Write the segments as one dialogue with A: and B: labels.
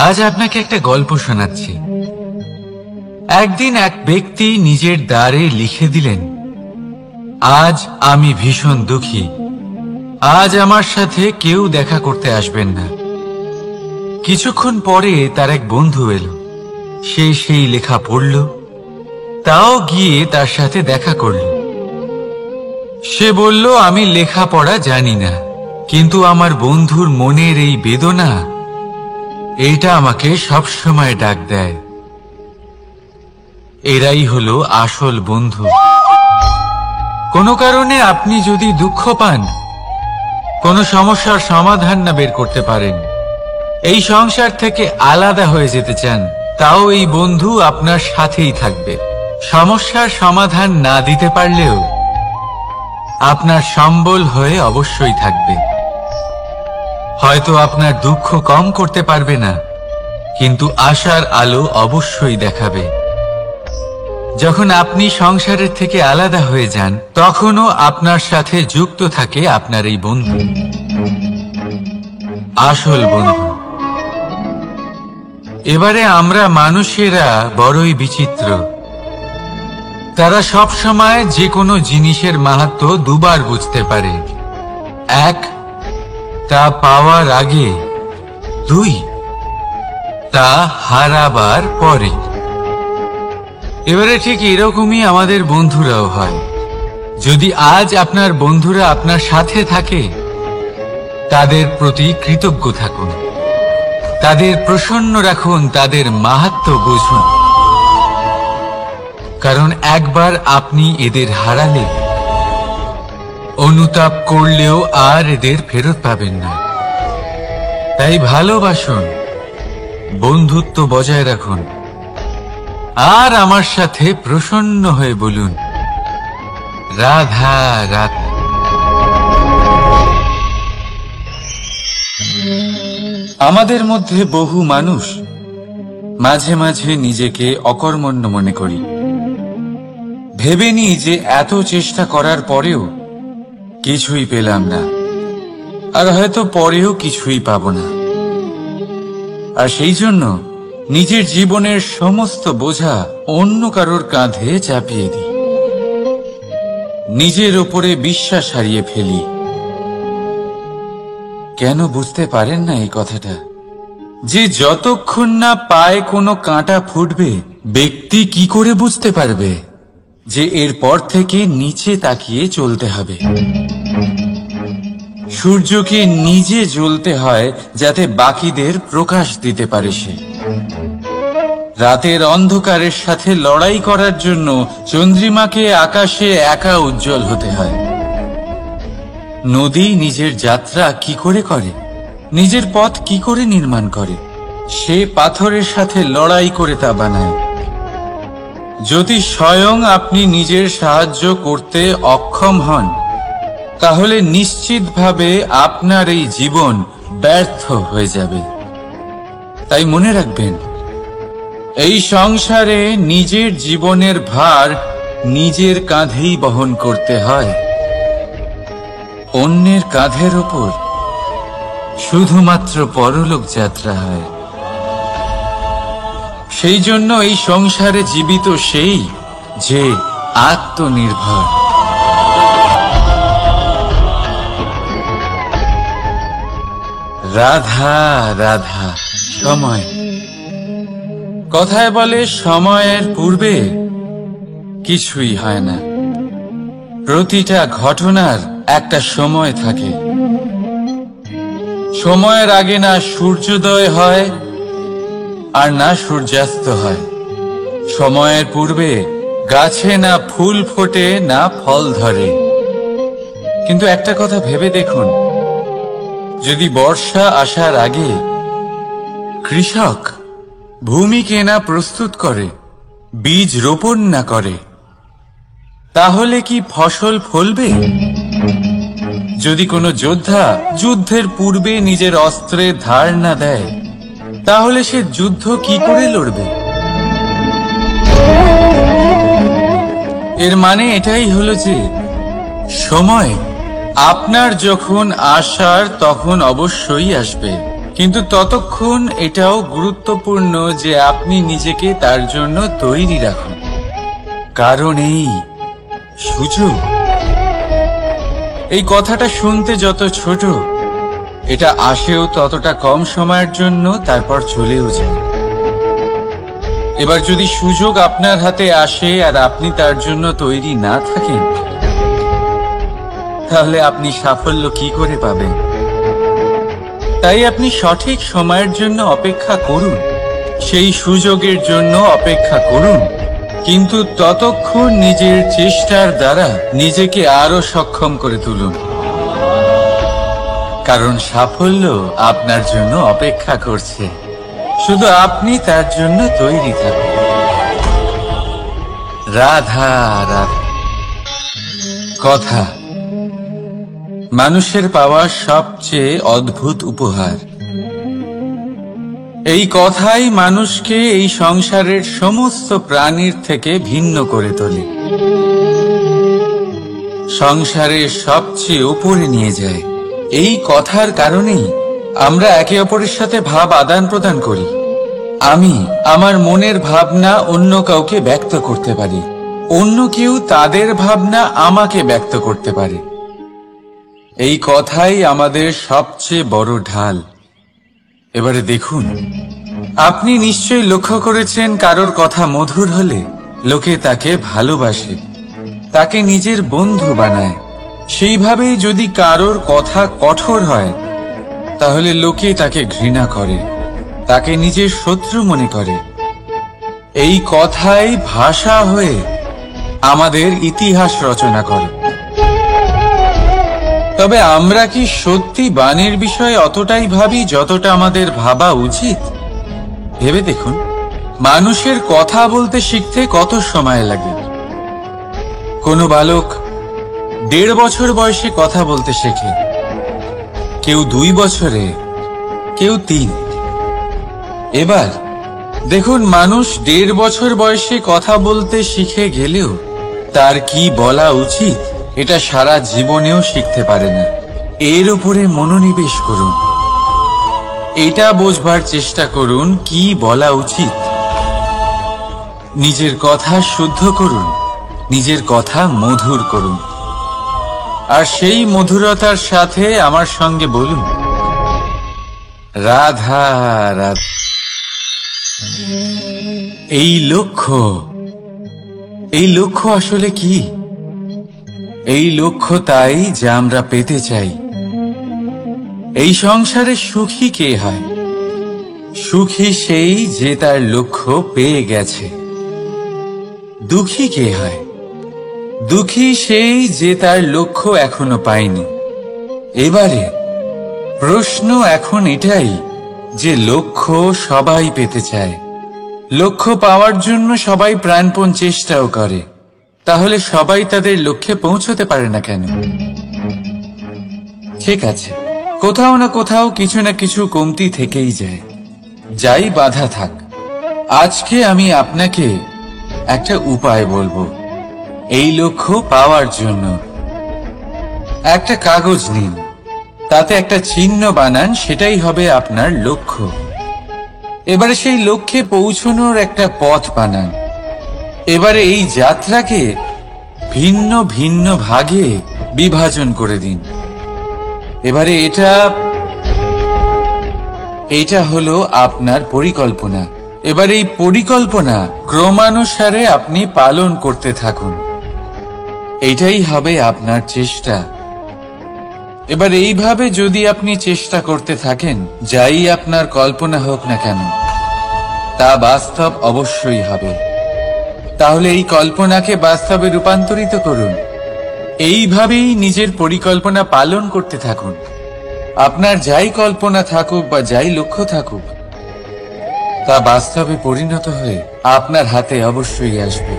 A: আজ আপনাকে একটা গল্প শোনাচ্ছি। একদিন এক ব্যক্তি নিজের দ্বারে লিখে দিলেন, আজ আমি ভীষণ দুঃখী, আজ আমার সাথে কেউ দেখা করতে আসবেন না। কিছুক্ষণ পরে তার এক বন্ধু এলো। সে সেই লেখা পড়ল, তাও গিয়ে তার সাথে দেখা করল। সে বলল, আমি লেখাপড়া জানি না, কিন্তু আমার বন্ধুর মনের এই বেদনা, এটা আমাকে সবসময় ডাক দেয়। এরাই হলো আসল বন্ধু। কোনো কারণে আপনি যদি দুঃখ পান, কোনো সমস্যার সমাধান না বের করতে পারেন, এই সংসার থেকে আলাদা হয়ে যেতে চান, তাও এই বন্ধু আপনার সাথেই থাকবে। সমস্যার সমাধান না দিতে পারলেও আপনার সম্বল হয়ে অবশ্যই থাকবে। হয়তো আপনার দুঃখ কম করতে পারবে না, কিন্তু আশার আলো অবশ্যই দেখাবে। যখন আপনি সংসারের থেকে আলাদা হয়ে যান, তখনও আপনার সাথে যুক্ত থাকে আপনার এই বন্ধু, আসল বন্ধু। এবারে আমরা মানুষেরা বড়ই বিচিত্র। তারা সব সময় যে কোনো জিনিসের মাহাত্ম্য দুবার বুঝতে পারে। এক, তা পাওয়ার আগে। দুই, তা হারাবার পরে। এবারে ঠিক এরকমই আমাদের বন্ধুরাও হয়। যদি আজ আপনার বন্ধুরা আপনার সাথে থাকে, তাদের প্রতি কৃতজ্ঞ থাকুন, তাদের প্রসন্ন রাখুন, তাদের মাহাত্ম্য বুঝুন। কারণ একবার আপনি এদের হারালে, অনুতাপ করলেও আর এদের ফেরত পাবেন না। তাই ভালোবাসুন, বন্ধুত্ব বজায় রাখুন, আর আমার সাথে প্রসন্ন হয়ে বলুন, রাধা রাধা। আমাদের মধ্যে বহু মানুষ মাঝে মাঝে নিজেকে অকর্মণ্য মনে করি। ভেবে নিই যে এত চেষ্টা করার পরেও কিছুই পেলাম না, আর হয়তো পরেও কিছুই পাব না। আর সেই জন্য নিজের জীবনের সমস্ত বোঝা অন্য কারোর কাঁধে চাপিয়ে দিই, নিজের ওপরে বিশ্বাস হারিয়ে ফেলি। কেন বুঝতে পারেন না এই কথাটা? যে যতক্ষণ না পায়ে কোনো কাঁটা ফুটবে, ব্যক্তি কি করে বুঝতে পারবে যে এরপর থেকে নিচে তাকিয়ে চলতে হবে? সূর্যকে নিজে জ্বলতে হয় যাতে বাকিদের প্রকাশ দিতে পারে সে। রাতের অন্ধকারের সাথে লড়াই করার জন্য চন্দ্রিমাকে আকাশে একা উজ্জ্বল হতে হয়। নদী নিজের যাত্রা কি করে করে, নিজের পথ কি করে নির্মাণ করে? সে পাথরের সাথে লড়াই করে তা বানায়। যদি স্বয়ং আপনি নিজের সাহায্য করতে অক্ষম হন, তাহলে নিশ্চিতভাবে আপনার এই জীবন ব্যর্থ হয়ে যাবে। তাই মনে রাখবেন, এই সংসারে নিজের জীবনের ভার নিজের কাঁধেই বহন করতে হয়। অন্যের কাঁধের ওপর শুধুমাত্র পরলোক যাত্রা হয়। সেই জন্য এই সংসারে জীবিত সেই যে আত্মনির্ভর। রাধা রাধা। সময়, কথায় বলে সময়ের পূর্বে কিছুই হয় না। প্রতিটা ঘটনার একটা সময় থাকে। সময়ের আগে না সূর্যোদয় হয় আর না সূর্যাস্ত হয়। সময়ের পূর্বে গাছে না ফুল ফোটে না ফল ধরে। কিন্তু একটা কথা ভেবে দেখুন, যদি বর্ষা আসার আগে কৃষক ভূমিকে না প্রস্তুত করে, বীজ রোপণ না করে, তাহলে কি ফসল ফলবে? যদি কোনো যোদ্ধা যুদ্ধের পূর্বে নিজের অস্ত্রের ধার না দেয়, তাহলে সে যুদ্ধ কি করে লড়বে? এর মানে এটাই হলো যে সময় আপনার যখন আসার তখন অবশ্যই আসবে, কিন্তু ততক্ষণ এটাও গুরুত্বপূর্ণ যে আপনি নিজেকে তার জন্য তৈরি রাখুন। কারণ এই সুযোগ, এই কথাটা শুনতে যত ছোট, এটা আসেও ততটা কম সময়ের জন্য, তারপর চলেও যায়। এবার যদি সুযোগ আপনার হাতে আসে আর আপনি তার জন্য তৈরি না থাকেন, তাহলে আপনি সাফল্য কি করে পাবেন? তাই আপনি সঠিক সময়ের জন্য অপেক্ষা করুন, সেই সুযোগের জন্য অপেক্ষা করুন, কিন্তু ততক্ষণ নিজের চেষ্টার দ্বারা নিজেকে আরো সক্ষম করে তুলুন, কারণ সাফল্য আপনার জন্য অপেক্ষা করছে, শুধু আপনি তার জন্য তৈরি থাকুন। রাধা রাধা। কথা মানুষের পাওয়া সবচেয়ে অদ্ভুত উপহার। এই কথাই মানুষকে এই সংসারের সমস্ত প্রাণীর থেকে ভিন্ন করে তোলে, সংসারের সবচেয়ে উপরে নিয়ে যায়। এই কথার কারণেই আমরা একে অপরের সাথে ভাব আদান প্রদান করি। আমি আমার মনের ভাবনা অন্য কাউকে ব্যক্ত করতে পারি, অন্য কেউ তাদের ভাবনা আমাকে ব্যক্ত করতে পারে। এই কথাই আমাদের সবচেয়ে বড় ঢাল। এবারে দেখুন, আপনি নিশ্চয়ই লক্ষ্য করেছেন, কারোর কথা মধুর হলে লোকে তাকে ভালোবাসে, তাকে নিজের বন্ধু বানায়। সেইভাবেই যদি কারোর কথা কঠোর হয়, তাহলে লোকে তাকে ঘৃণা করে, তাকে নিজের শত্রু মনে করে। এই কথাই ভাষা হয়ে আমাদের ইতিহাস রচনা করে। তবে আমরা কি সত্যি বাণীর বিষয়ে অতটাই ভাবি যতটা আমাদের ভাবা উচিত? ভেবে দেখুন, মানুষের কথা বলতে শিখতে কত সময় লাগে। কোনো বালক 1.5 বছর বয়সে কথা বলতে শেখে, কেউ 2 বছরে, কেউ 3। এবার দেখুন, মানুষ 1.5 বছর বয়সে কথা বলতে শিখে গেলেও তার কি বলা উচিত এটা সারা জীবনেও শিখতে পারে না। এর উপরে মনোনিবেশ করুন, এটা বোঝবার চেষ্টা করুন কি বলা উচিত। নিজের কথা শুদ্ধ করুন, নিজের কথা মধুর করুন, আর সেই মধুরতার সাথে আমার সঙ্গে বলুন, রাধা রাধা। এই লক্ষ্য আসলে কি? এই লক্ষ্য তাই যা আমরা পেতে চাই। এই সংসারে সুখী কে হয়? সুখী সেই যে তার লক্ষ্য পেয়ে গেছে। দুঃখী কে হয়? দুঃখী সেই যে তার লক্ষ্য এখনো পায়নি। এবারে প্রশ্ন এখন এটাই যে লক্ষ্য সবাই পেতে চায়, লক্ষ্য পাওয়ার জন্য সবাই প্রাণপণ চেষ্টাও করে, তাহলে সবাই তাদের লক্ষ্যে পৌঁছতে পারে না কেন? ঠিক আছে, কোথাও না কোথাও কিছু না কিছু কমতি থেকেই যায়, যাই বাধা থাক। আজকে আমি আপনাকে একটা উপায় বলবো এই লক্ষ্য পাওয়ার জন্য। একটা কাগজ নিন, তাতে একটা চিহ্ন বানান, সেটাই হবে আপনার লক্ষ্য। এবারে সেই লক্ষ্যে পৌঁছানোর একটা পথ বানান। এবারে এই যাত্রাকে ভিন্ন ভিন্ন ভাগে বিভাজন করে দিন। এবারে এটা হলো আপনার পরিকল্পনা। এবার এই পরিকল্পনা ক্রমানুসারে আপনি পালন করতে থাকুন, এটাই হবে আপনার চেষ্টা। এবার এইভাবে যদি আপনি চেষ্টা করতে থাকেন, যাই আপনার কল্পনা হোক না কেন তা বাস্তব অবশ্যই হবে। তাহলে এই কল্পনাকে বাস্তবে রূপান্তরিত করুন। এইভাবেই নিজের পরিকল্পনা পালন করতে থাকুন। আপনার যাই কল্পনা থাকুক বা যাই লক্ষ্য থাকুক, তা বাস্তবে পরিণত হয়ে আপনার হাতে অবশ্যই আসবে।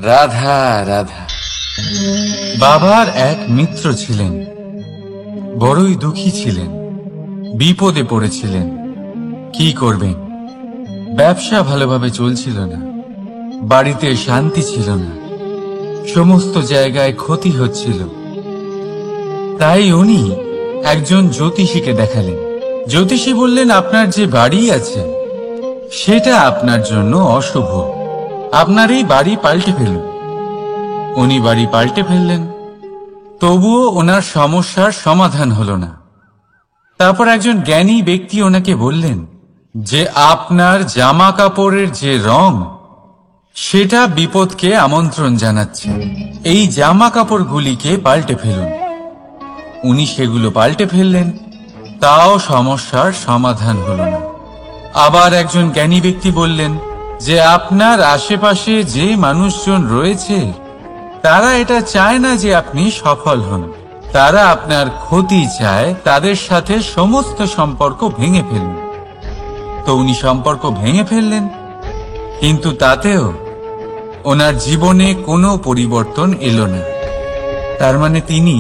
A: রাধা রাধা। বাবার এক মিত্র ছিলেন, বড়ই দুঃখী ছিলেন, বিপদে পড়েছিলেন। কি করবেন? ব্যবসা ভালোভাবে চলছিল না, বাড়িতে শান্তি ছিল না, সমস্ত জায়গায় ক্ষতি হচ্ছিল। তাই উনি একজন জ্যোতিষীকে দেখালেন। জ্যোতিষী বললেন, আপনার যে বাড়ি আছে সেটা আপনার জন্য অশুভ, আপনার এই বাড়ি পাল্টে ফেলুন। উনি বাড়ি পাল্টে ফেললেন, তবুও ওনার সমস্যার সমাধান হলো না। তারপর একজন জ্ঞানী ব্যক্তি ওনাকে বললেন যে আপনার জামা কাপড়ের যে রং সেটা বিপদকে আমন্ত্রণ জানাচ্ছে, এই জামা কাপড়গুলিকে পাল্টে ফেলুন। উনি সেগুলো পাল্টে ফেললেন, তাও সমস্যার সমাধান হলো না। আবার একজন জ্ঞানী ব্যক্তি বললেন যে আপনার আশেপাশে যে মানুষজন রয়েছে তারা এটা চায় না যে আপনি সফল হন, তারা আপনার ক্ষতি চায়, তাদের সাথে সমস্ত সম্পর্ক ভেঙে ফেলুন। তো উনি সম্পর্ক ভেঙে ফেললেন, কিন্তু তাতেও ওনার জীবনে কোনো পরিবর্তন এলো না। তার মানে তিনি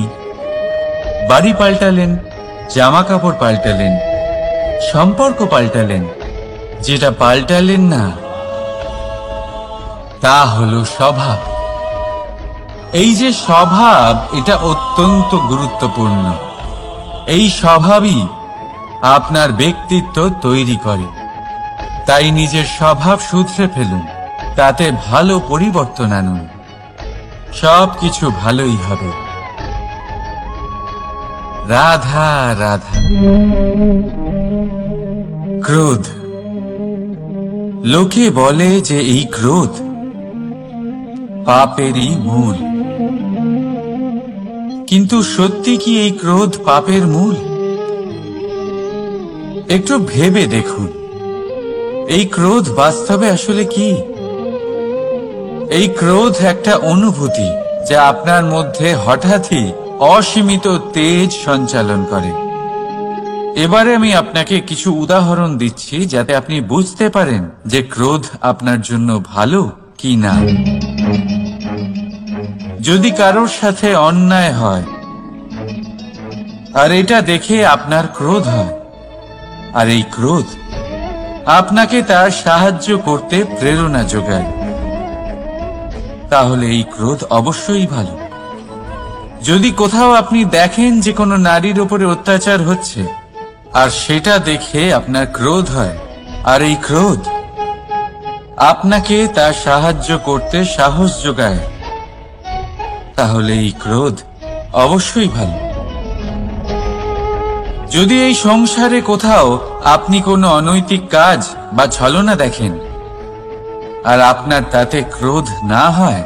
A: বাড়ি পাল্টালেন, জামা কাপড় পাল্টালেন, সম্পর্ক পাল্টালেন, যেটা পাল্টালেন না তা হলো স্বভাব। এই যে স্বভাব, এটা অত্যন্ত গুরুত্বপূর্ণ। এই স্বভাবই আপনার ব্যক্তিত্ব তৈরি করে। তাই নিজের স্বভাব শুধরে ফেলুন, তাতে ভালো পরিবর্তন আনুন, সবকিছু ভালোই হবে। রাধা রাধা। ক্রোধ। লোকে বলে যে এই ক্রোধ পাপেরই মূল, কিন্তু সত্যি কি এই ক্রোধ পাপের মূল? একটু ভেবে দেখুন, এই ক্রোধ বাস্তবে আসলে কি? এই ক্রোধ একটা অনুভূতি যা আপনার মধ্যে হঠাৎই অসীমিত তেজ সঞ্চালন করে। এবারে আমি আপনাকে কিছু উদাহরণ দিচ্ছি যাতে আপনি বুঝতে পারেন যে ক্রোধ আপনার জন্য ভালো কি না। যদি কারোর সাথে অন্যায় হয় আর এটা দেখে আপনার ক্রোধ হয়, আর এই ক্রোধ আপনাকে তার সাহায্য করতে প্রেরণা যোগায়, তাহলে এই ক্রোধ অবশ্যই ভালো। যদি কোথাও আপনি দেখেন যে কোনো নারীর উপরে অত্যাচার হচ্ছে আর সেটা দেখে আপনার ক্রোধ হয়, আর এই ক্রোধ আপনাকে তার সাহায্য করতে সাহস যোগায়, তাহলে এই ক্রোধ অবশ্যই ভালো। যদি এই সংসারে কোথাও আপনি কোনো অনৈতিক কাজ বা ছলনা দেখেন আর আপনার তাতে ক্রোধ না হয়,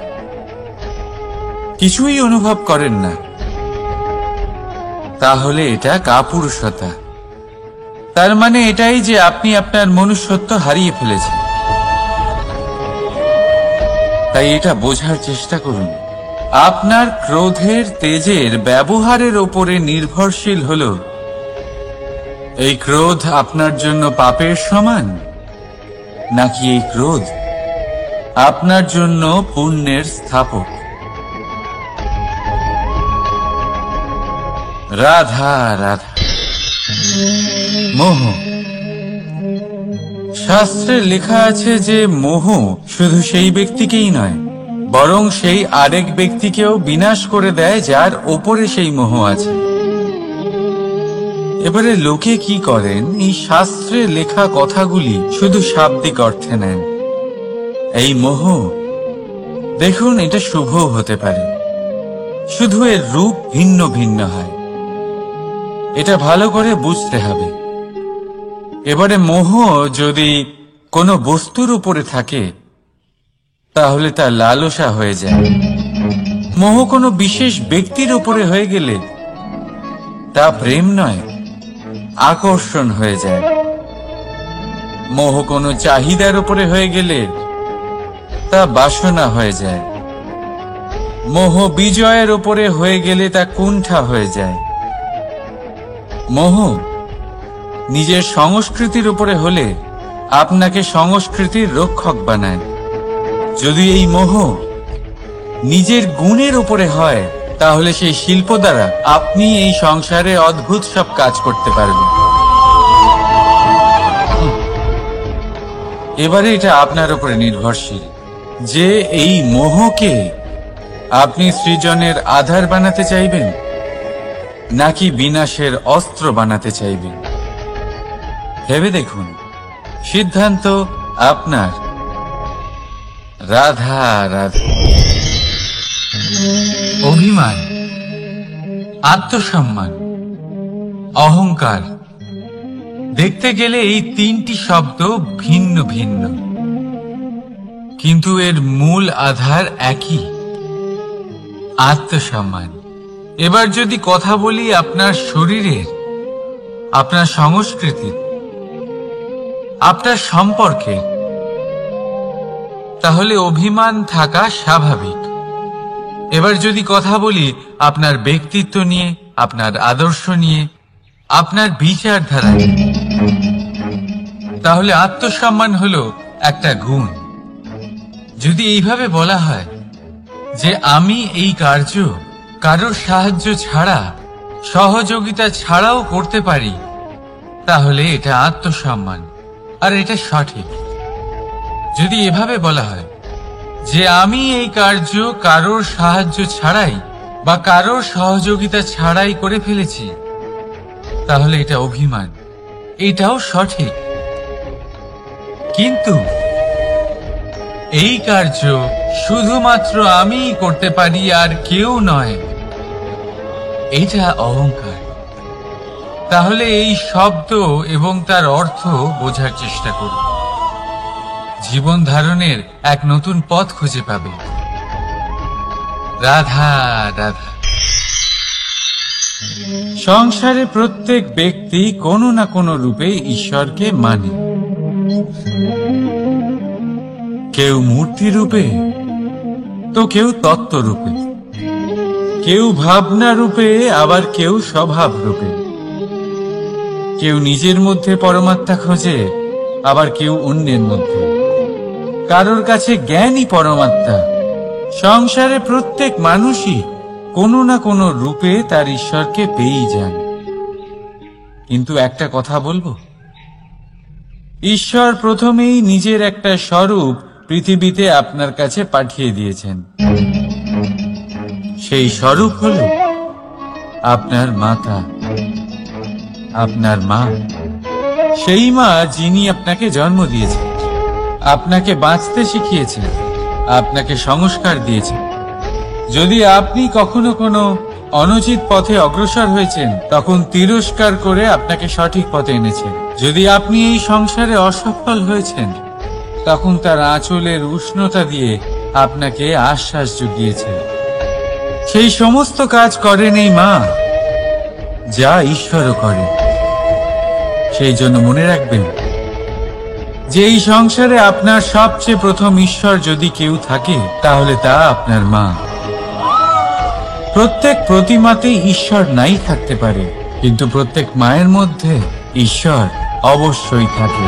A: কিছুই অনুভব করেন না, তাহলে এটা কাপুরুষতা। তার মানে এটাই যে আপনি আপনার মনুষ্যত্ব হারিয়ে ফেলেছেন। তাই এটা বোঝার চেষ্টা করুন, আপনার ক্রোধের তেজের ব্যবহারের ওপরে নির্ভরশীল হলো এই ক্রোধ আপনার জন্য পাপের সমান, নাকি এই ক্রোধ আপনার জন্য পুণ্যের স্থাপক। রাধা রাধা। মোহ। শাস্ত্রে লেখা আছে যে মোহ শুধু সেই ব্যক্তিকেই নয়, বরং সেই আরেক ব্যক্তিকেও বিনাশ করে দেয় যার ওপরে সেই মোহ আছে। এবারে লোকে কি করেন, এই শাস্ত্রে লেখা কথাগুলি শুধু শাব্দিক অর্থে নেন। এই মোহ দেখুন, এটা শুভ হতে পারে, শুধু এর রূপ ভিন্ন ভিন্ন হয়, এটা ভালো করে বুঝতে হবে। এবারে মোহ যদি কোনো বস্তুর উপরে থাকে তাহলে তা লালসা হয়ে যায়। মোহ কোনো বিশেষ ব্যক্তির উপরে হয়ে গেলে তা প্রেম নয়, আকর্ষণ হয়ে যায়। মোহ কোনো চাহিদার উপরে হয়ে গেলে তা বাসনা হয়ে যায়। মোহ বিজয়ের উপরে হয়ে গেলে তা কুণ্ঠা হয়ে যায়। মোহ নিজের সংস্কৃতির উপরে হলে আপনাকে সংস্কৃতির রক্ষক বানায়। যদি এই মোহ নিজের গুণের উপরে হয় তাহলে সেই শিল্প দ্বারা আপনি এই সংসারে অদ্ভুত সব কাজ করতে পারবেন। এবারে এটা আপনার উপরে নির্ভরশীল। যে এই মোহকে আপনি সৃজনের আধার বানাতে চাইবেন নাকি বিনাশের অস্ত্র বানাতে চাইবেন? ভেবে দেখুন, সিদ্ধান্ত আপনার। রাধা রাধা। অভিমান, আত্মসম্মান, অহংকার, দেখতে গেলে এই তিনটি শব্দ ভিন্ন ভিন্ন, কিন্তু এর মূল আধার একই, আত্মসম্মান। এবার যদি কথা বলি আপনার শরীরের, আপনার সংস্কৃতির, আপনার সম্পর্কে, তাহলে অভিমান থাকা স্বাভাবিক। এবার যদি কথা বলি আপনার ব্যক্তিত্ব নিয়ে, আপনার আদর্শ নিয়ে, আপনার বিচারধারা নিয়ে, তাহলে আত্মসম্মান হলো একটা গুণ। যদি এইভাবে বলা হয় যে আমি এই কার্য কারোর সাহায্য ছাড়া, সহযোগিতা ছাড়াও করতে পারি, তাহলে এটা আত্মসম্মান, আর এটা সঠিক। যদি এভাবে বলা হয় যে আমি এই কার্য কারোর সাহায্য ছাড়াই বা কারোর সহযোগিতা ছাড়াই করে ফেলেছি, তাহলে এটা অভিমান, এটাও সঠিক। কিন্তু এই কার্য শুধুমাত্র আমিই করতে পারি আর কেউ নয়, এটা অহংকার। তাহলে এই শব্দ এবং তার অর্থ বোঝার চেষ্টা করুন। জীবন ধারণের এক নতুন পথ খুঁজে পাবে। রাধা রাধা। সংসারে প্রত্যেক ব্যক্তি কোনো না কোনো রূপে ঈশ্বরকে মানে। কেউ মূর্তি রূপে, তো কেউ তত্ত্ব রূপে, কেউ ভাবনা রূপে, আবার কেউ স্বভাব রূপে। কেউ নিজের মধ্যে পরমাত্মা খোঁজে, আবার কেউ অন্যের মধ্যে। কারোর কাছে জ্ঞানই পরমাত্মা। সংসারে প্রত্যেক মানুষই কোনো না কোনো রূপে তার ঈশ্বরকে পেয়েই যান। কিন্তু একটা কথা বলবো, ঈশ্বর প্রথমেই নিজের একটা স্বরূপ পৃথিবীতে আপনার কাছে পাঠিয়ে দিয়েছেন। সেই স্বরূপ হল আপনার মাতা, আপনার মা। সেই মা যিনি আপনাকে জন্ম দিয়েছেন, আপনাকে বাঁচতে শিখিয়েছেন, আপনাকে সংস্কার দিয়েছেন। যদি আপনি কখনো কোনো অনুচিত পথে অগ্রসর হয়েছেন, তখন তিরস্কার করে আপনাকে সঠিক পথে এনেছেন। যদি আপনি এই সংসারে অসফল হয়েছেন, তখন তার আঁচলের উষ্ণতা দিয়ে আপনাকে আশ্বাস জুগিয়েছেন। সেই সমস্ত কাজ করেন এই মা, যা ঈশ্বরও করেন। সেই জন্য মনে রাখবেন যে এই সংসারে আপনার সবচেয়ে প্রথম ঈশ্বর যদি কেউ থাকে, তাহলে তা আপনার মা। প্রত্যেক প্রতিমাতেই ঈশ্বর নাই থাকতে পারে, কিন্তু প্রত্যেক মায়ের মধ্যে ঈশ্বর অবশ্যই থাকে।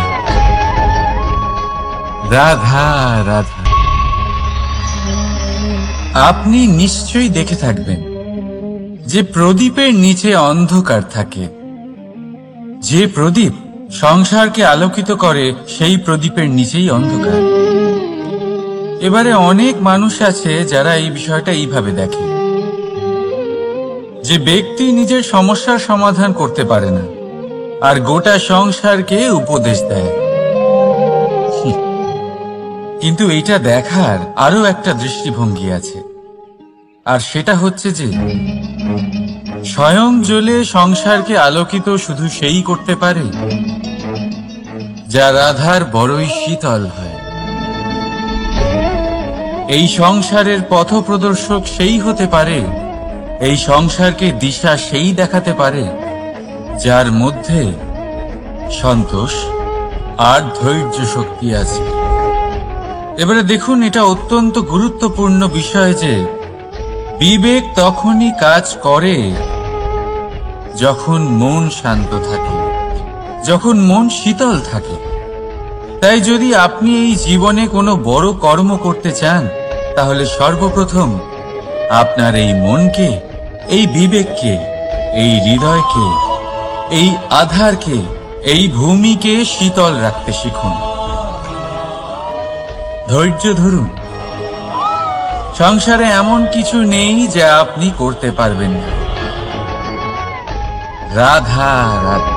A: রাধা রাধা। আপনি নিশ্চয়ই দেখে থাকবেন যে প্রদীপের নিচে অন্ধকার থাকে। যে প্রদীপ সংসারকে আলোকিত করে, সেই প্রদীপের নিচেই অন্ধকার। এবারে অনেক মানুষ আছে যারা এই বিষয়টা এইভাবে দেখে যে ব্যক্তি নিজের সমস্যার সমাধান করতে পারে না, আর গোটা সংসারকে উপদেশ দেয়। কিন্তু এটা দেখার আরো একটা দৃষ্টিভঙ্গি আছে, আর সেটা হচ্ছে যে স্বয়ং জ্বলে সংসারকে আলোকিত শুধু সেই করতে পারে যা রাধার বড়ই শীতল হয়। এই সংসারের পথপ্রদর্শক সেই হতে পারে, এই সংসারকে দিশা সেই দেখাতে পারে যার মধ্যে সন্তোষ আর ধৈর্য শক্তি আছে। এবারে দেখুন, এটা অত্যন্ত গুরুত্বপূর্ণ বিষয় যে বিবেক তখনই কাজ করে যখন মন শান্ত থাকে, যখন মন শীতল থাকে। তাই যদি আপনি এই জীবনে কোনো বড় কর্ম করতে চান, তাহলে সর্বপ্রথম আপনার এই মনকে, এই বিবেককে, এই হৃদয়কে, এই আধারকে, এই ভূমিকে শীতল রাখতে শিখুন। ধৈর্য ধরুন, সংসারে এমন কিছু নেই যা আপনি করতে পারবেন না। রাধা রাধা।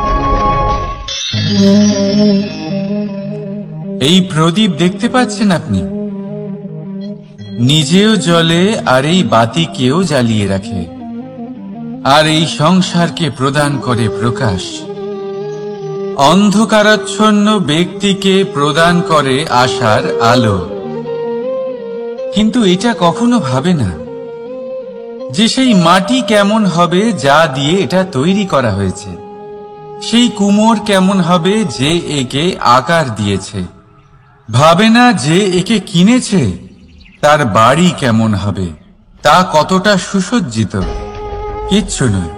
A: এই প্রদীপ দেখতে পাচ্ছেন আপনি? নিজেও জ্বলে আর এই বাতিকেও জ্বালিয়ে রাখে, আর এই সংসারকে প্রদান করে প্রকাশ। অন্ধকারাচ্ছন্ন ব্যক্তিকে প্রদান করে আশার আলো। কিন্তু এটা কখনো ভাবে না যে সেই মাটি কেমন হবে যা দিয়ে এটা তৈরি করা হয়েছে, সেই কুমোর কেমন হবে যে একে আকার দিয়েছে। ভাবে না যে একে কিনেছে তার বাড়ি কেমন হবে, তা কতটা সুসজ্জিত। কিচ্ছু নয়,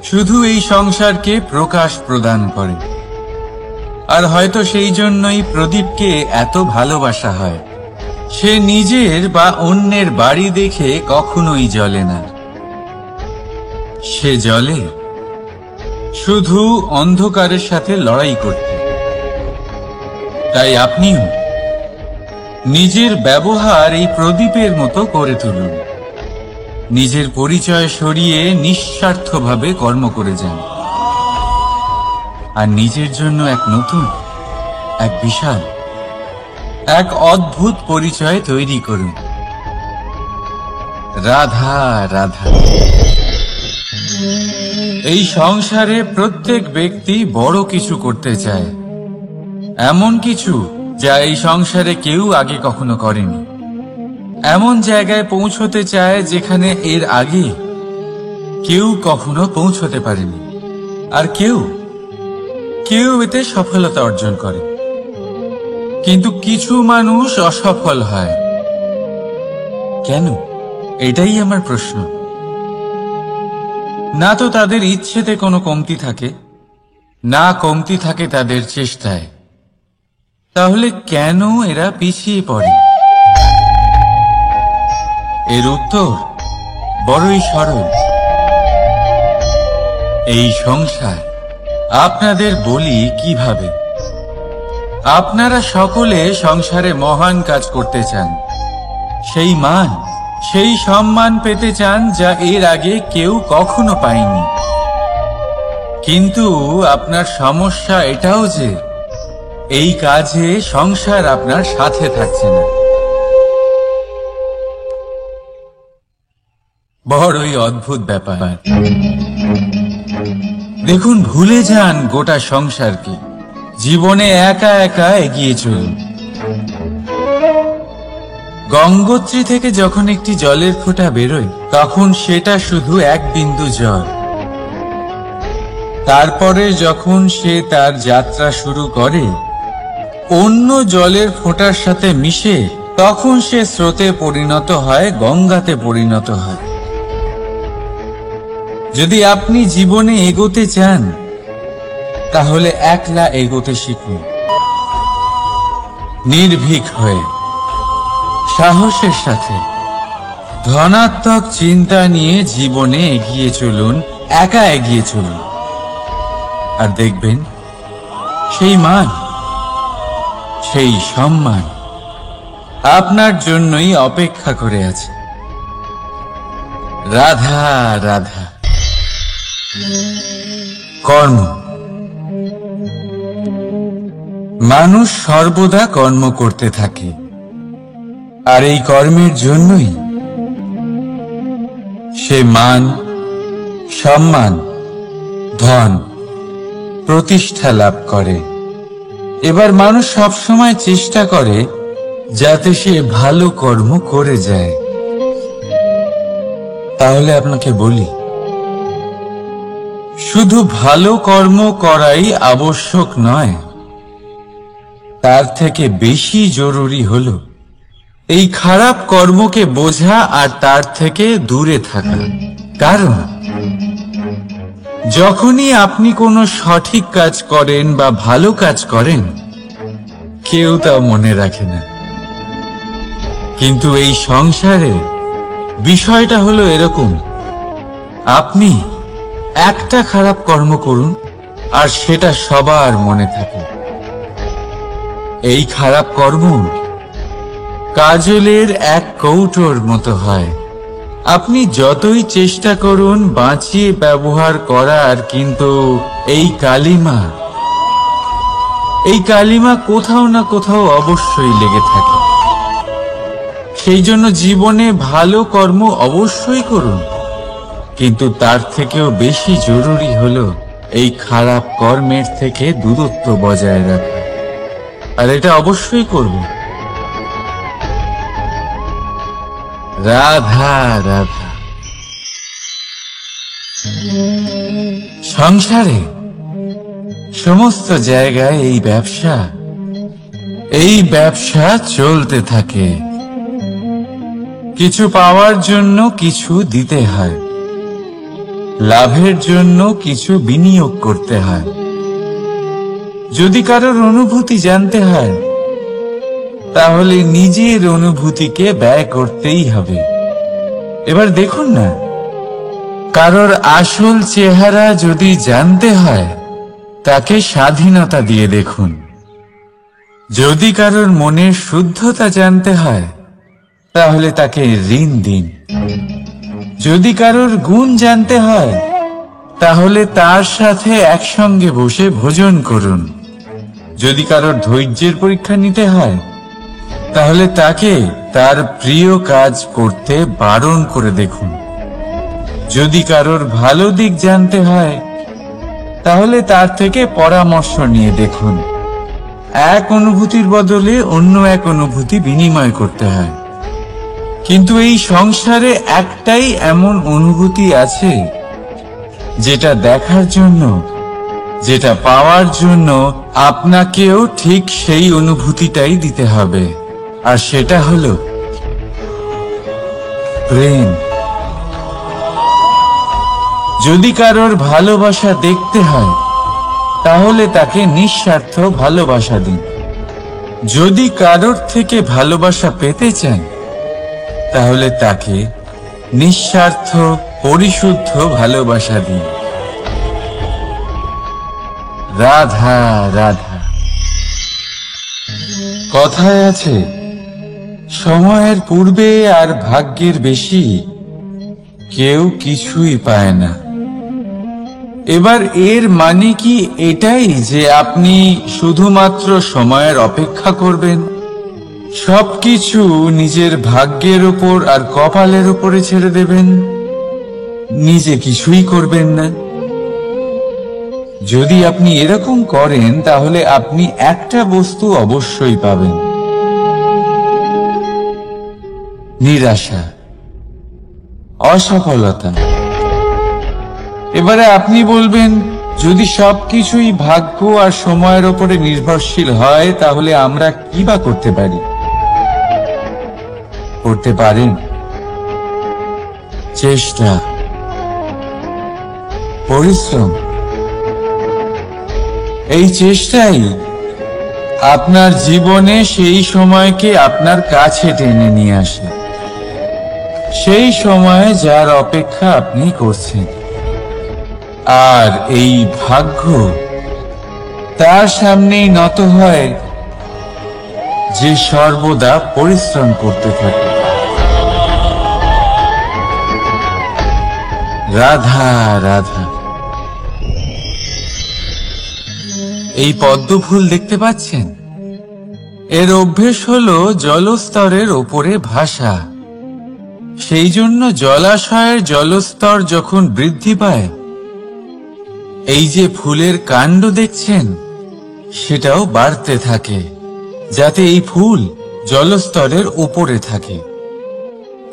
A: শুধু এই সংসারকে প্রকাশ প্রদান করে। আর হয়তো সেই জন্যই প্রদীপকে এত ভালোবাসা হয়। সে নিজের বা অন্যের বাড়ি দেখে কখনোই জ্বলে না। সে জ্বলে শুধু অন্ধকারের সাথে লড়াই করতে। তাই আপনিও নিজের ব্যবহার এই প্রদীপের মতো করে তুলুন। নিজের পরিচয় সরিয়ে নিঃস্বার্থভাবে কর্ম করে যান, আর নিজের জন্য এক নতুন, এক বিশাল, এক অদ্ভুত পরিচয় তৈরি করুন। রাধা রাধা। এই সংসারে প্রত্যেক ব্যক্তি বড় কিছু করতে চায়, এমন কিছু যা এই সংসারে কেউ আগে কখনো করেনি। এমন জায়গায় পৌঁছতে চায় যেখানে এর আগে কেউ কখনো পৌঁছতে পারেনি। আর কেউ এতে সফলতা অর্জন করে। কিন্তু কিছু মানুষ অসফল হয় কেন? এটাই আমার প্রশ্ন। না তো তাদের ইচ্ছেতে কোনো কমতি থাকে, না কমতি থাকে তাদের চেষ্টায়। তাহলে কেন এরা পিছিয়ে পড়ে? এর উত্তর বড়ই সরল। এই সংসার আপনাদের বলি কিভাবে। আপনারা সকলে সংসারে মহান কাজ করতে চান, সেই মান, সেই সম্মান পেতে চান যা এর আগে কেউ কখনো পায়নি। কিন্তু আপনার সমস্যা এটাও যে এই কাজে সংসার আপনার সাথে থাকছে না। বড়ই অদ্ভুত ব্যাপার। দেখুন, ভুলে যান গোটা সংসারকে। জীবনে একা একা এগিয়ে চলুন। গঙ্গোত্রী থেকে যখন একটি জলের ফোঁটা বেরোয় তখন সেটা শুধু এক বিন্দু জল। তারপরে যখন সে তার যাত্রা শুরু করে অন্য জলের ফোঁটার সাথে মিশে, তখন সে স্রোতে পরিণত হয়, গঙ্গাতে পরিণত হয়। যদি আপনি জীবনে এগোতে চান তাহলে একলা এগোতে শিখুন। নির্ভীক হয়ে, সাহসের সাথে, ধনাত্মক চিন্তা নিয়ে জীবনে এগিয়ে চলুন, একা এগিয়ে চলুন। আর দেখবেন সেই মান, সেই সম্মান আপনার জন্যই অপেক্ষা করে আছে। রাধা রাধা। কর্ম। মানুষ সর্বদা কর্ম করতে থাকে, আর এই কর্মের জন্যই সে মান, সম্মান, ধন, প্রতিষ্ঠা লাভ করে। এবার মানুষ সবসময় চেষ্টা করে যাতে সে ভালো কর্ম করে যায়। তাহলে আপনাকে বলি, শুধু ভালো কর্ম করাই আবশ্যক নয়, তার থেকে বেশি জরুরি হলো এই খারাপ কর্মকে বোঝা আর তার থেকে দূরে থাকা। কারণ যখনই আপনি কোনো সঠিক কাজ করেন বা ভালো কাজ করেন, কেউ তা মনে রাখে না। কিন্তু এই সংসারে বিষয়টা হলো এরকম, আপনি একটা খারাপ কর্ম করুন আর সেটা সবার মনে থাকে। এই খারাপ কর্ম কাজলের এক কৌটোর মতো হয়। আপনি যতই চেষ্টা করুন বাঁচিয়ে ব্যবহার করার, কিন্তু এই কালিমা কোথাও না কোথাও অবশ্যই লেগে থাকে। সেই জন্য জীবনে ভালো কর্ম অবশ্যই করুন, কিন্তু তার থেকেও বেশি জরুরি হলো এই খারাপ কর্মের থেকে দূরত্ব বজায় রাখা। আর এটা অবশ্যই করব। রাধা রাধা। সংসারে সমস্ত জায়গায় এই ব্যবসা চলতে থাকে। কিছু পাওয়ার জন্য কিছু দিতে হয়, লাভের জন্য কিছু বিনিয়োগ করতে হয়। যদি কারোর অনুভূতি জানতে হয়, তাহলে নিজের অনুভূতিকে ব্যয় করতেই হবে। এবার দেখুন না, কারোর আসল চেহারা যদি জানতে হয়, তাকে স্বাধীনতা দিয়ে দেখুন। যদি কারোর মনের শুদ্ধতা জানতে হয়, তাহলে তাকে ঋণ দিন। যদি কারোর গুণ জানতে হয়, তাহলে তার সাথে একসঙ্গে বসে ভোজন করুন। যদি কারোর ধৈর্যের পরীক্ষা নিতে হয়, তাহলে তাকে তার প্রিয় কাজ করতে বারণ করে দেখুন। যদি কারোর ভালো দিক জানতে হয়, তাহলে তার থেকে পরামর্শ নিয়ে দেখুন। এক অনুভূতির বদলে অন্য এক অনুভূতি বিনিময় করতে হয়। কিন্তু এই সংসারে একটাই এমন অনুভূতি আছে, যেটা দেখার জন্য, যেটা পাওয়ার জন্য আপনাকেও ঠিক সেই অনুভূতিটাই দিতে হবে। আর সেটা হলো প্রেম। যদি কারোর ভালোবাসা দেখতে হয়, তাহলে তাকে নিঃস্বার্থ ভালোবাসা দিন। যদি কারোর থেকে ভালোবাসা পেতে চান, তাহলে তাকে নিঃস্বার্থ পরিশুদ্ধ ভালোবাসা দিন। রাধা রাধা। কথায় আছে, সময়ের পূর্বে আর ভাগ্যের বেশি কেউ কিছুই পায় না। এবার এর মানে কি এটাই যে আপনি শুধুমাত্র সময়ের অপেক্ষা করবেন, সবকিছু নিজের ভাগ্যের উপর আর কপালের উপরে ছেড়ে দেবেন, নিজে কিছুই করবেন না? যদি আপনি এরকম করেন, তাহলে আপনি একটা বস্তু অবশ্যই পাবেন: নিরাশা, অসফলতা। এবারে আপনি বলবেন, যদি সবকিছুই ভাগ্য আর সময়ের উপরে নির্ভরশীল হয়, তাহলে আমরা কি বা করতে পারি? করতে পারেন চেষ্টা, পরিশ্রম। এই চেষ্টাই আপনার জীবনে সেই সময়কে আপনার কাছে টেনে নিয়ে আসে, সেই সময় যার অপেক্ষা আপনি করছেন। আর এই ভাগ্য তার সামনেই নত হয় যে সর্বদা পরিশ্রম করতে থাকে। রাধা রাধা। এই পদ্ম ফুল দেখতে পাচ্ছেন? এর অভ্যেস হলো জলস্তরের ওপরে ভাসা। সেই জন্য জলাশয়ের জলস্তর যখন বৃদ্ধি পায়, এই যে ফুলের কাণ্ড দেখছেন, সেটাও বাড়তে থাকে, যাতে এই ফুল জলস্তরের উপরে থাকে।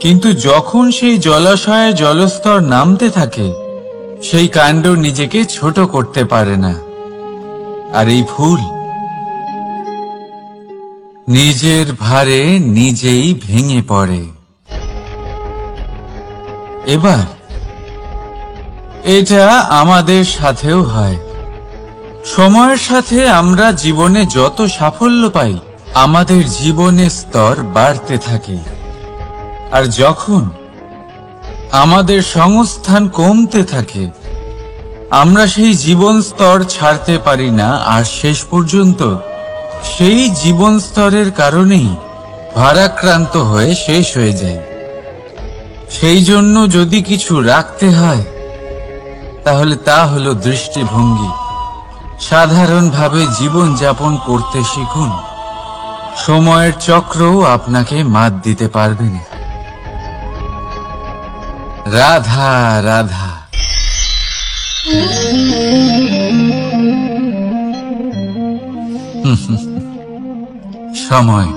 A: কিন্তু যখন সেই জলাশয়ে জলস্তর নামতে থাকে, সেই কাণ্ড নিজেকে ছোট করতে পারে না, আর এই ফুল নিজের ভারে নিজেই ভেঙে পড়ে। এবার এটা আমাদের সাথেও হয়। সময়ের সাথে আমরা জীবনে যত সাফল্য পাই, আমাদের জীবনের স্তর বাড়তে থাকে। আর যখন আমাদের সংস্থান কমতে থাকে, আমরা সেই জীবন স্তর ছাড়তে পারি না। আর শেষ পর্যন্ত সেই জীবন স্তরের কারণেই ভারাক্রান্ত হয়ে শেষ হয়ে যায়। সেই জন্য যদি কিছু রাখতে হয় তাহলে তা হলো দৃষ্টিভঙ্গি। সাধারণভাবে জীবন যাপন করতে শিখুন। সময়ের চক্রও আপনাকে মাত দিতে পারবে না। রাধা রাধা। সময়,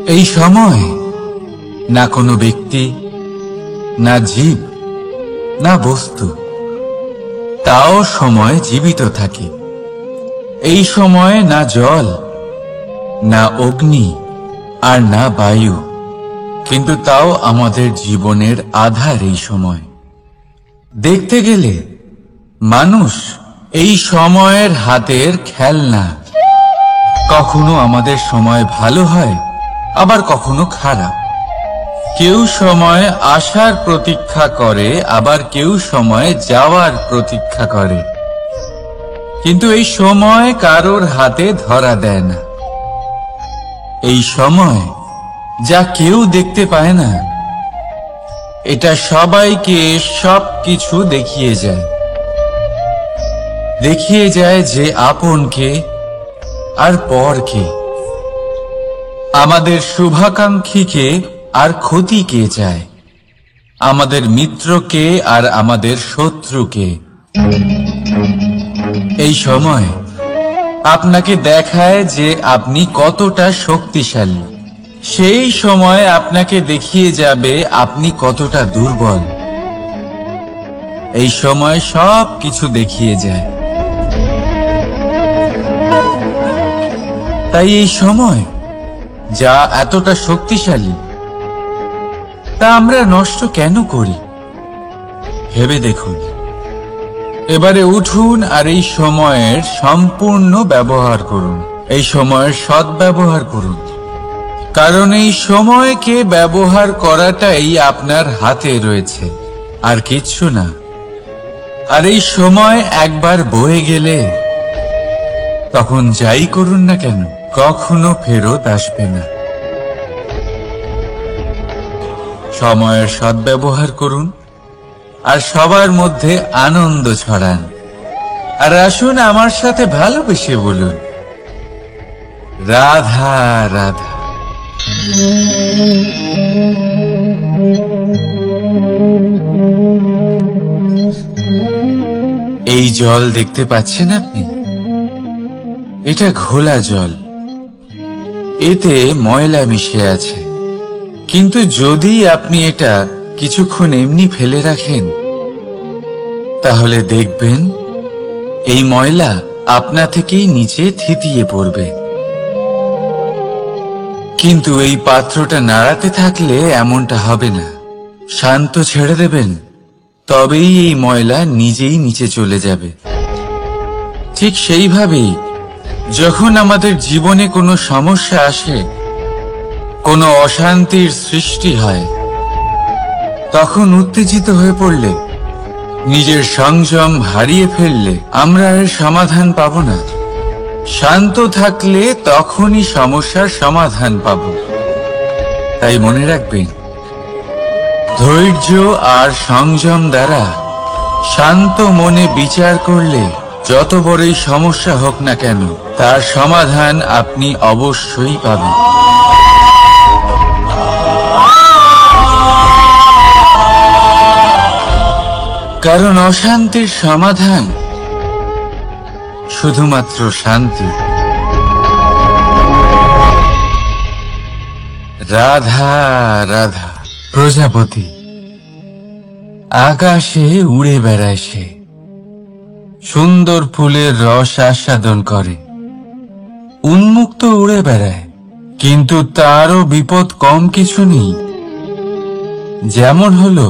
A: এই সময় না কোনো ব্যক্তি, না জীব, না বস্তু, তাও সময় জীবিত থাকে। এই সময়ে না জল, না অগ্নি, আর না বায়ু, কিন্তু তাও আমাদের জীবনের আধার এই সময়। দেখতে গেলে মানুষ এই সময়ের হাতের খেলনা। কখনো আমাদের সময় ভালো হয়, আবার কখনো খারাপ। কেউ সময় আসার প্রতীক্ষা করে, আবার কেউ সময় যাওয়ার প্রতীক্ষা করে। কিন্তু এই সময় কারোর হাতে ধরা দেয় না। এই সময় যা কেউ দেখতে পায় না, এটা সবাইকে সবকিছু দেখিয়ে যায়। দেখিয়ে যায় যে আপনকে আর পরকে, আমাদের শুভাকাঙ্ক্ষীকে আর ক্ষতিকে চায়, আমাদের মিত্রকে আর আমাদের শত্রুকে। এই সময় আপনাকে দেখায় যে আপনি কতটা শক্তিশালী। সেই সময় আপনাকে দেখিয়ে যাবে আপনি কতটা দুর্বল। এই সময় সব কিছু দেখিয়ে যায়। তাই এই সময় যা এতটা শক্তিশালী, তা আমরা নষ্ট কেন করি? ভেবে দেখুন। এবারে উঠুন আর এই সময়ের সম্পূর্ণ ব্যবহার করুন। এই সময়ের সদ্ব্যবহার করুন, কারণ এই সময়কে ব্যবহার করাটাই আপনার হাতে রয়েছে, আর কিচ্ছু না। আর এই সময় একবার বয়ে গেলে তখন যাই করুন না কেন, কখনো ফেরত আসবে না। সময়ের সদ্ব্যবহার করুন আর সবার মধ্যে আনন্দ ছড়ান। আর আসুন আমার সাথে ভালোবেসে বলুন, রাধা রাধা। এই জল দেখতে পাচ্ছেন আপনি? এটা ঘোলা জল। এতে ময়লা মিশে আছে। কিন্তু যদি আপনি এটা কিছুক্ষণ এমনি ফেলে রাখেন, তাহলে দেখবেন এই ময়লা আপনা থেকেই নিচে থিতিয়ে পড়বে। কিন্তু এই পাত্রটা নাড়াতে থাকলে এমনটা হবে না। শান্ত ছেড়ে দেবেন, তবেই এই ময়লা নিজেই নিচে চলে যাবে। ঠিক সেইভাবেই যখন আমাদের জীবনে কোনো সমস্যা আসে, কোনো অশান্তির সৃষ্টি হয়, তখন উত্তেজিত হয়ে পড়লে, নিজের সংযম হারিয়ে ফেললে আমরা এর সমাধান পাব না। শান্ত থাকলে তখনই সমস্যার সমাধান পাব। তাই মনে রাখবেন, ধৈর্য আর সংযম দ্বারা শান্ত মনে বিচার করলে যত বড়ই সমস্যা হোক না কেন, তার সমাধান আপনি অবশ্যই পাবেন। কারণ অশান্তির সমাধান শুধুমাত্র শান্তি। রাধা রাধা। প্রজাপতি আকাশে উড়ে বেড়ায়, সে সুন্দর ফুলের রস আস্বাদন করে, উন্মুক্ত উড়ে বেড়ায়, কিন্তু তারও বিপদ কম কিছু নেই। যেমন হলো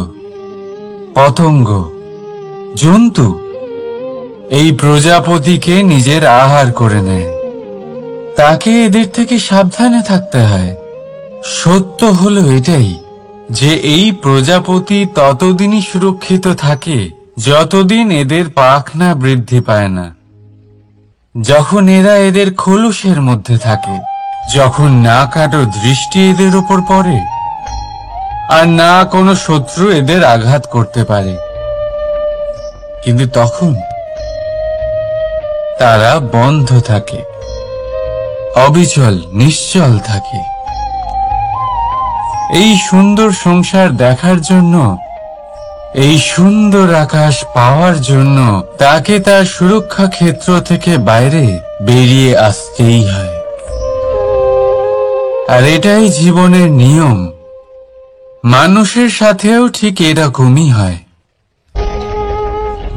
A: পতঙ্গ, জন্তু এই প্রজাপতিকে নিজের আহার করে নেয়। তাকে এদের থেকে সাবধানে থাকতে হয়। সত্য হলো এটাই যে এই প্রজাপতি ততদিনই সুরক্ষিত থাকে যতদিন এদের পাখনা বৃদ্ধি পায় না। যখন এরা এদের খোলসের মধ্যে থাকে, যখন না কারো দৃষ্টি এদের উপর পড়ে আর না কোনো শত্রু এদের আঘাত করতে পারে, কিন্তু তখন তারা বন্ধ থাকে, অবিচল নিশ্চল থাকে। এই সুন্দর সংসার দেখার জন্য, এই সুন্দর আকাশ পাওয়ার জন্য তাকে তার সুরক্ষা ক্ষেত্র থেকে বাইরে বেরিয়ে আসতেই হয়। আর এটাই জীবনের নিয়ম। মানুষের সাথেও ঠিক এরকমই হয়।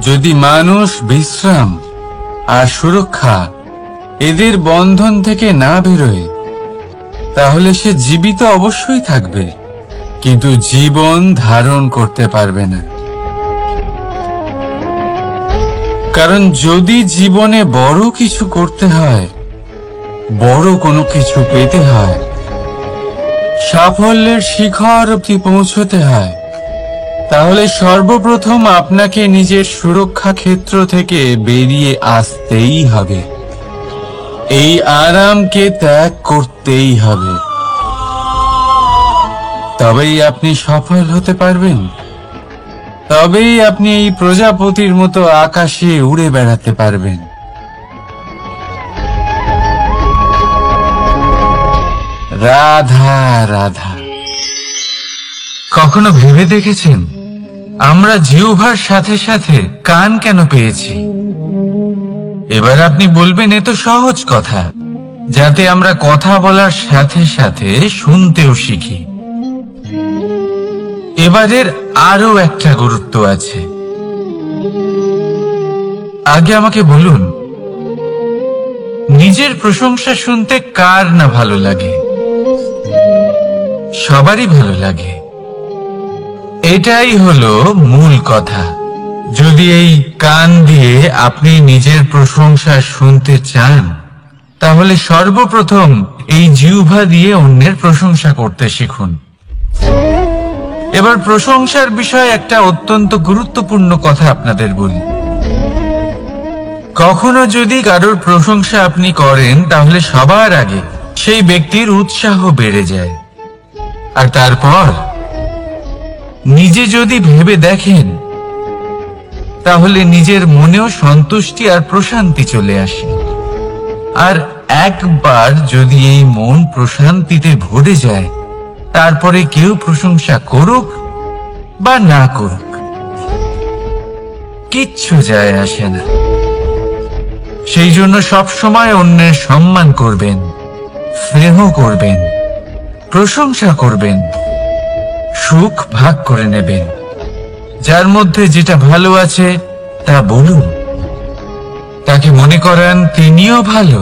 A: যদি মানুষ বিশ্রাম আর সুরক্ষা এদের বন্ধন থেকে না বেরোয়, তাহলে সে জীবিত অবশ্যই থাকবে, কিন্তু জীবন ধারণ করতে পারবে না। কারণ যদি জীবনে বড় কিছু করতে হয়, বড় কোনো কিছু পেতে হয়, সাফল্যের শিখর অবধি পৌঁছতে হয়, তাহলে সর্বপ্রথম আপনাকে নিজের সুরক্ষা ক্ষেত্র থেকে বেরিয়ে আসতেই হবে। এই আরামকে ত্যাগ করতেই হবে। তবেই আপনি সফল হতে পারবেন। তবেই আপনি এই প্রজাপতির মতো আকাশে উড়ে বেড়াতে পারবেন। রাধা রাধা। কখনো ভেবে দেখেছেন আমরা জিহ্বার সাথে সাথে কান কেন পেয়েছি? এবার আপনি বলবেন এ তো সহজ কথা, যাতে আমরা কথা বলার সাথে সাথে শুনতেও শিখি। এবারের আরো একটা গুরুত্ব আছে। আগে আমাকে বলুন, নিজের প্রশংসা শুনতে কার না ভালো লাগে? সবারই ভালো লাগে। এটাই হলো মূল কথা। যদি এই কান দিয়ে আপনি নিজের প্রশংসা শুনতে চান, তাহলে সর্বপ্রথম এই জিহ্বা দিয়ে অন্যের প্রশংসা করতে শিখুন। এবার প্রশংসার বিষয়ে একটা অত্যন্ত গুরুত্বপূর্ণ কথা আপনাদের বলি। কখনো যদি কারোর প্রশংসা আপনি করেন, তাহলে সবার আগে সেই ব্যক্তির উৎসাহ বেড়ে যায়। আর তারপর নিজে যদি ভেবে দেখেন, তাহলে নিজের মনেও সন্তুষ্টি আর প্রশান্তি চলে আসে। আর একবার যদি এই মন প্রশান্তিতে ভরে যায়, তারপরে কেউ প্রশংসা করুক বা না করুক, কিচ্ছু যায় আসে না। সেই জন্য সবসময় অন্যের সম্মান করবেন, স্নেহ করবেন, প্রশংসা করবেন, সুখ ভাগ করে নেবেন। যার মধ্যে যেটা ভালো আছে তা বলুন, তাকে মনে করান তিনিও ভালো,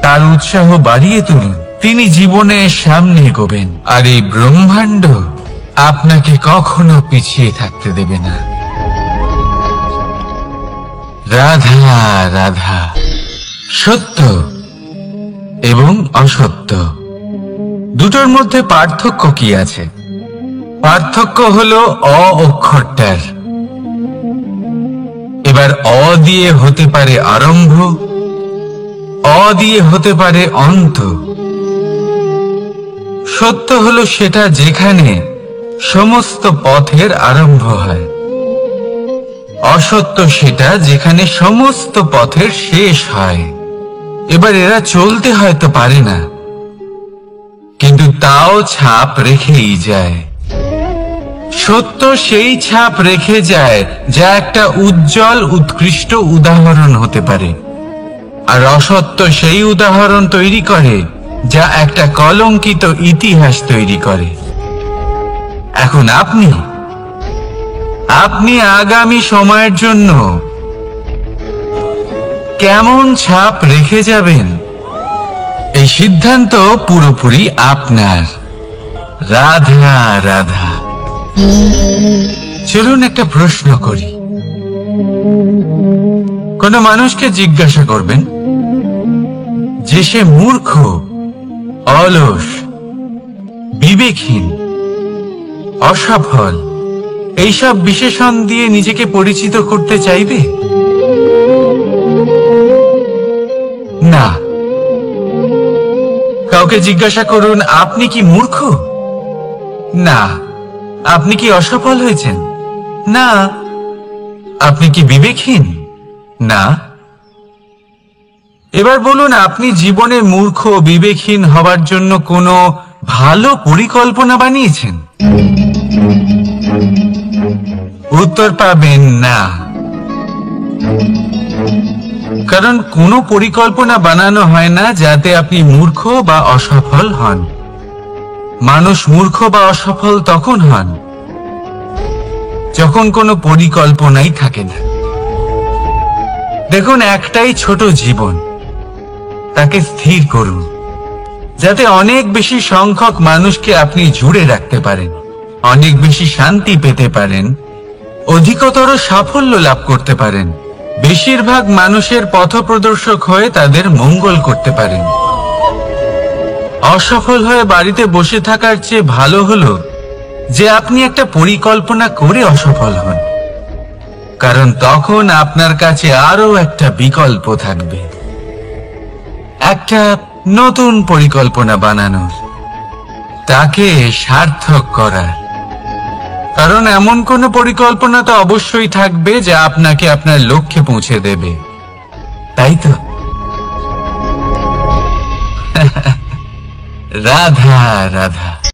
A: তার উৎসাহ বাড়িয়ে তুলুন। তিনি জীবনে সামনে এগোবেন, আর এই ব্রহ্মাণ্ড আপনাকে কখনো পিছিয়ে থাকতে দেবে না। রাধা রাধা। সত্য এবং অসত্য দুটোর মধ্যে পার্থক্য কি আছে? পার্থক্য হলো অ অক্ষরটার। এবার অ দিয়ে হতে পারে আরম্ভ, অ দিয়ে হতে পারে অন্ত। সত্য হলো সেটা যেখানে সমস্ত পথের আরম্ভ হয়, অসত্য সেটা যেখানে সমস্ত পথের শেষ হয়। এবার এরা চলতে হয়তো পারে না, কিন্তু তাও ছাপ রেখেই যায়। সত্য সেই ছাপ রেখে যায় যা একটা উজ্জ্বল উৎকৃষ্ট উদাহরণ হতে পারে, আর অসত্য সেই উদাহরণ তৈরি করে যা একটা কলঙ্কিত ইতিহাস তৈরি করে। এখন আপনি আগামী সময়ের জন্য কেমন ছাপ রেখে যাবেন, এই সিদ্ধান্ত পুরোপুরি আপনার। রাধা রাধা। চলুন একটা প্রশ্ন করি। কোন মানুষকে জিজ্ঞাসা করবেন যে সে মূর্খ, অলস, বিবেকহীন, অসফল এইসব বিশেষণ দিয়ে নিজেকে পরিচিত করতে চাইবে? কাউকে জিজ্ঞাসা করুন, আপনি কি মূর্খ? না। আপনি কি অসফল হয়েছেন? না। আপনি কি বিবেকহীন? না। এবার বলুন, আপনি জীবনে মূর্খ বিবেকহীন হবার জন্য কোনো ভালো পরিকল্পনা বানিয়েছেন? উত্তর পাবেন না। কারণ কোনো পরিকল্পনা বানানো হয় না যাতে আপনি মূর্খ বা অসফল হন। মানুষ মূর্খ বা অসফল তখন হন যখন কোনো পরিকল্পনাই থাকে না। দেখুন, একটাই ছোট জীবন, তাকে স্থির করুন যাতে অনেক বেশি সংখ্যক মানুষকে আপনি জুড়ে রাখতে পারেন, অনেক বেশি শান্তি পেতে পারেন, অধিকতর সাফল্য লাভ করতে পারেন, বেশিরভাগ মানুষের পথপ্রদর্শক হয়ে তাদের মঙ্গল করতে পারেন। অসফল হয়ে বাড়িতে বসে থাকার চেয়ে ভালো হলো যে আপনি একটা পরিকল্পনা করে অসফল হন, কারণ তখন আপনার কাছে আরো একটা বিকল্প থাকবে, একটা নতুন পরিকল্পনা বানানোর, তাকে সার্থক করার। কারণ এমন কোনো পরিকল্পনা তো অবশ্যই থাকবে যা আপনাকে আপনার লক্ষ্যে পৌঁছে দেবে, তাই তো? রাধা রাধা।